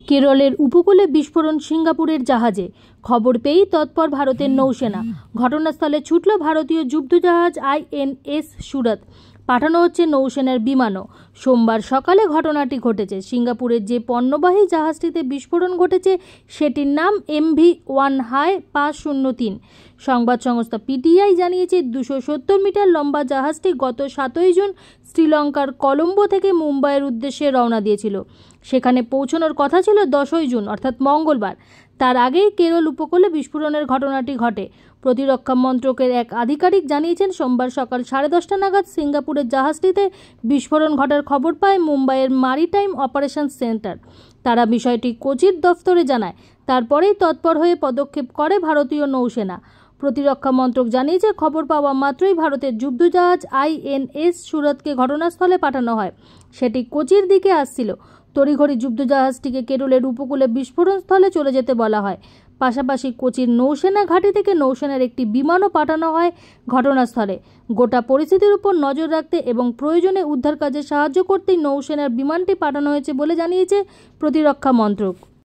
কেরলের উপকূলে বিস্ফোরণ সিঙ্গাপুরের জাহাজে। খবর পেয়েই তৎপর ভারতের নৌসেনা। ঘটনাস্থলে ছুটল ভারতীয় যুদ্ধজাহাজ INS সুরত। পাঠানো হচ্ছে নৌসেনার বিমানও। সোমবার সকালে ঘটনাটি ঘটেছে। সিঙ্গাপুরের যে পণ্যবাহী জাহাজটিতে বিস্ফোরণ ঘটেছে সেটির নাম MV1 হাই 503। সংবাদ সংস্থা PTI জানিয়েছে 270 মিটার লম্বা জাহাজটি গত 7ই জুন শ্রীলঙ্কার কলম্বো থেকে মুম্বাইয়ের উদ্দেশ্যে রওনা দিয়েছিল। সেখানে পৌঁছানোর কথা ছিল 10ই জুন অর্থাৎ মঙ্গলবার। তার আগেই কেরল উপকূলে বিস্ফোরণের ঘটনাটি ঘটে। প্রতিরক্ষা মন্ত্রকের এক আধিকারিক জানিয়েছেন সোমবার সকাল 10:30 নাগাদ সিঙ্গাপুরের জাহাজটিতে বিস্ফোরণ ঘটার খবর পায় মুম্বাইয়ের মারিটাইম অপারেশন সেন্টার। তারা বিষয়টি কোচির দফতরে জানায়। তারপরেই তৎপর হয়ে পদক্ষেপ করে ভারতীয় নৌসেনা। প্রতিরক্ষা মন্ত্রক জানিয়েছে খবর পাওয়া মাত্রই ভারতের যুদ্ধজাহাজ INS সুরতকে ঘটনাস্থলে পাঠানো হয়। সেটি কোচির দিকে আসছিল। তড়িঘড়ি যুদ্ধজাহাজটিকে কেরলের উপকূলে বিস্ফোরণ স্থলে চলে যেতে বলা হয়। পাশাপাশি কোচির নৌসেনা ঘাঁটি থেকে নৌসেনার একটি বিমানও পাঠানো হয় ঘটনাস্থলে। গোটা পরিস্থিতির উপর নজর রাখতে এবং প্রয়োজনে উদ্ধার কাজে সাহায্য করতেই নৌসেনার বিমানটি পাঠানো হয়েছে বলে জানিয়েছে প্রতিরক্ষা মন্ত্রক।